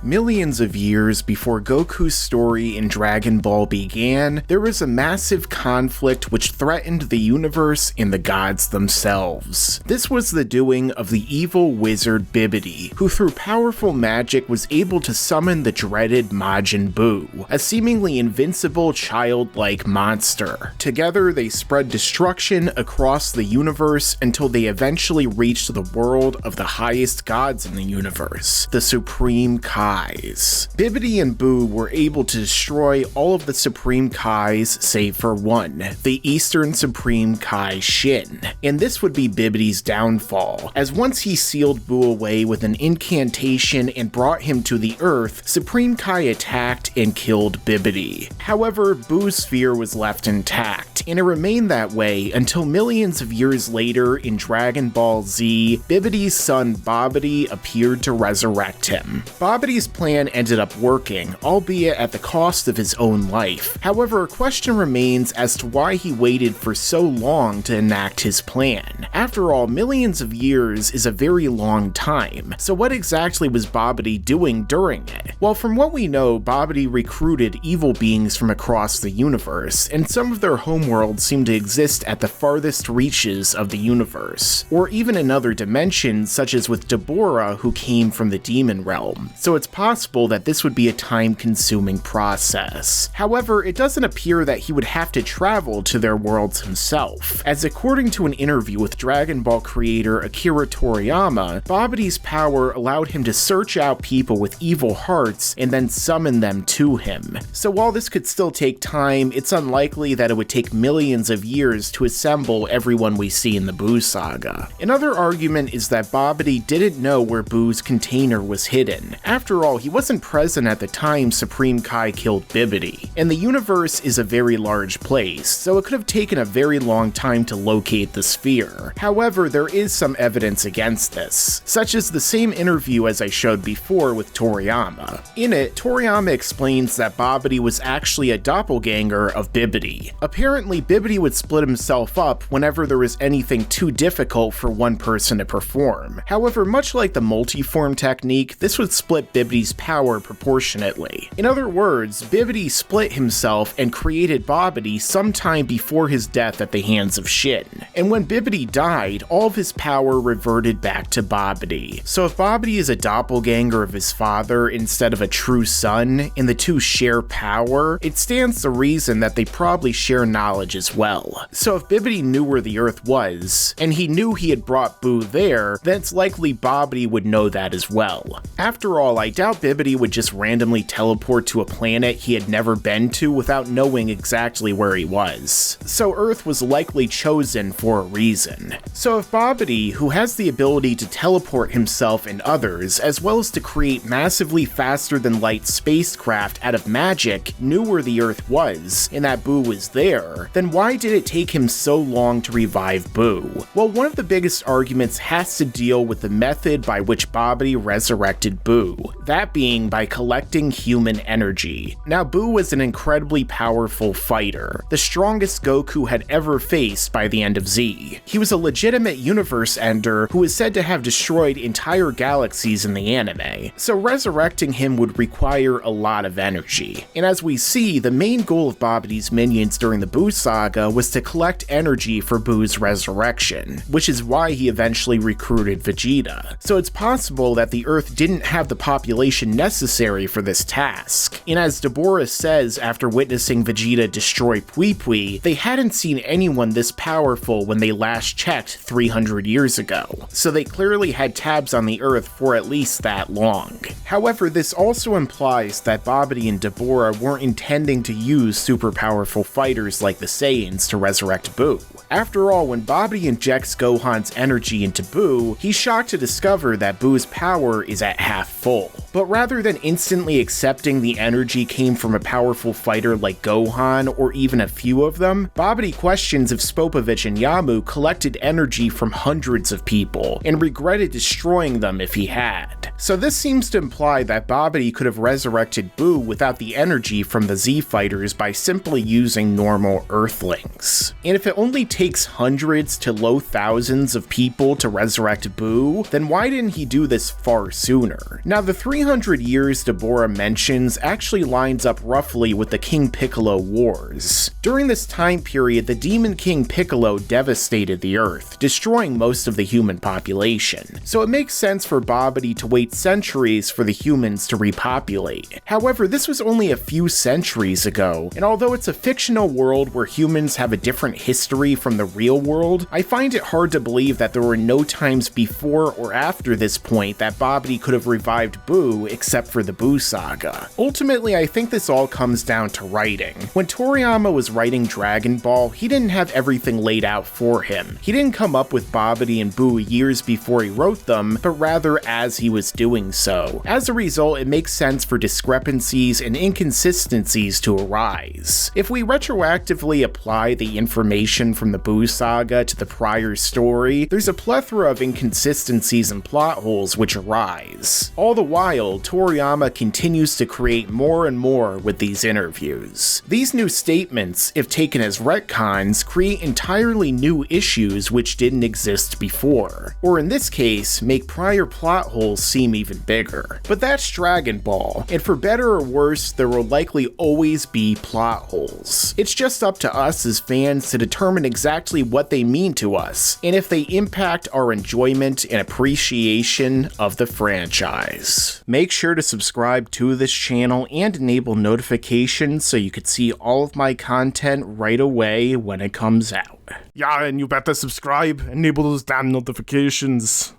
Millions of years before Goku's story in Dragon Ball began, there was a massive conflict which threatened the universe and the gods themselves. This was the doing of the evil wizard Bibidi, who through powerful magic was able to summon the dreaded Majin Buu, a seemingly invincible childlike monster. Together they spread destruction across the universe until they eventually reached the world of the highest gods in the universe, the Supreme Kais. Bibidi and Buu were able to destroy all of the Supreme Kais save for one, the Eastern Supreme Kai Shin, and this would be Bibidi's downfall, as once he sealed Buu away with an incantation and brought him to the Earth, Supreme Kai attacked and killed Bibidi. However, Buu's sphere was left intact, and it remained that way until millions of years later in Dragon Ball Z, Bibidi's son Babidi appeared to resurrect him. Babidi's plan ended up working, albeit at the cost of his own life. However, a question remains as to why he waited for so long to enact his plan. After all, millions of years is a very long time, so what exactly was Babidi doing during it? Well, from what we know, Babidi recruited evil beings from across the universe, and some of their homeworlds seem to exist at the farthest reaches of the universe, or even in other dimensions such as with Deborah, who came from the demon realm, so it's possible that this would be a time-consuming process. However, it doesn't appear that he would have to travel to their worlds himself, as according to an interview with Dragon Ball creator Akira Toriyama, Babidi's power allowed him to search out people with evil hearts and then summon them to him. So while this could still take time, it's unlikely that it would take millions of years to assemble everyone we see in the Buu saga. Another argument is that Babidi didn't know where Buu's container was hidden. After all, he wasn't present at the time Supreme Kai killed Bibidi, and the universe is a very large place, so it could have taken a very long time to locate the sphere. However, there is some evidence against this, such as the same interview as I showed before with Toriyama. In it, Toriyama explains that Babidi was actually a doppelganger of Bibidi. Apparently, Bibidi would split himself up whenever there was anything too difficult for one person to perform. However, much like the multiform technique, this would split Bibidi's power proportionately. In other words, Bibidi split himself and created Babidi sometime before his death at the hands of Shin. And when Bibidi died, all of his power reverted back to Babidi. So if Babidi is a doppelganger of his father instead of a true son, and the two share power, it stands to reason that they probably share knowledge as well. So if Bibidi knew where the Earth was, and he knew he had brought Buu there, then it's likely Babidi would know that as well. After all, I doubt Bibidi would just randomly teleport to a planet he had never been to without knowing exactly where he was. So Earth was likely chosen for a reason. So if Babidi, who has the ability to teleport himself and others, as well as to create massively faster than light spacecraft out of magic, knew where the Earth was, and that Buu was there, then why did it take him so long to revive Buu? Well, one of the biggest arguments has to deal with the method by which Babidi resurrected Buu, that being by collecting human energy. Now, Buu was an incredibly powerful fighter, the strongest Goku had ever faced by the end of Z. He was a legitimate universe ender who is said to have destroyed entire galaxies in the anime, so resurrecting him would require a lot of energy. And as we see, the main goal of Babidi's minions during the Buu saga was to collect energy for Buu's resurrection, which is why he eventually recruited Vegeta. So it's possible that the Earth didn't have the population necessary for this task. And as Deborah says after witnessing Vegeta destroy Pui, they hadn't seen anyone this powerful when they last checked 300 years ago, so they clearly had tabs on the Earth for at least that long. However, this also implies that Babidi and Deborah weren't intending to use super powerful fighters like the Saiyans to resurrect Buu. After all, when Babidi injects Gohan's energy into Buu, he's shocked to discover that Buu's power is at half full. But rather than instantly accepting the energy came from a powerful fighter like Gohan, or even a few of them, Babidi questions if Spopovich and Yamu collected energy from hundreds of people, and regretted destroying them if he had. So this seems to imply that Babidi could have resurrected Buu without the energy from the Z fighters by simply using normal Earthlings. And if it only takes hundreds to low thousands of people to resurrect Buu, then why didn't he do this far sooner? Now, the 300 300 years Deborah mentions actually lines up roughly with the King Piccolo Wars. During this time period, the Demon King Piccolo devastated the Earth, destroying most of the human population, so it makes sense for Babidi to wait centuries for the humans to repopulate. However, this was only a few centuries ago, and although it's a fictional world where humans have a different history from the real world, I find it hard to believe that there were no times before or after this point that Babidi could have revived Buu except for the Buu saga. Ultimately, I think this all comes down to writing. When Toriyama was writing Dragon Ball, he didn't have everything laid out for him. He didn't come up with Babidi and Buu years before he wrote them, but rather as he was doing so. As a result, it makes sense for discrepancies and inconsistencies to arise. If we retroactively apply the information from the Buu saga to the prior story, there's a plethora of inconsistencies and plot holes which arise. All the while, Toriyama continues to create more and more with these interviews. These new statements, if taken as retcons, create entirely new issues which didn't exist before, or in this case, make prior plot holes seem even bigger. But that's Dragon Ball, and for better or worse, there will likely always be plot holes. It's just up to us as fans to determine exactly what they mean to us, and if they impact our enjoyment and appreciation of the franchise. Make sure to subscribe to this channel and enable notifications so you can see all of my content right away when it comes out. Yeah, and you better subscribe, enable those damn notifications.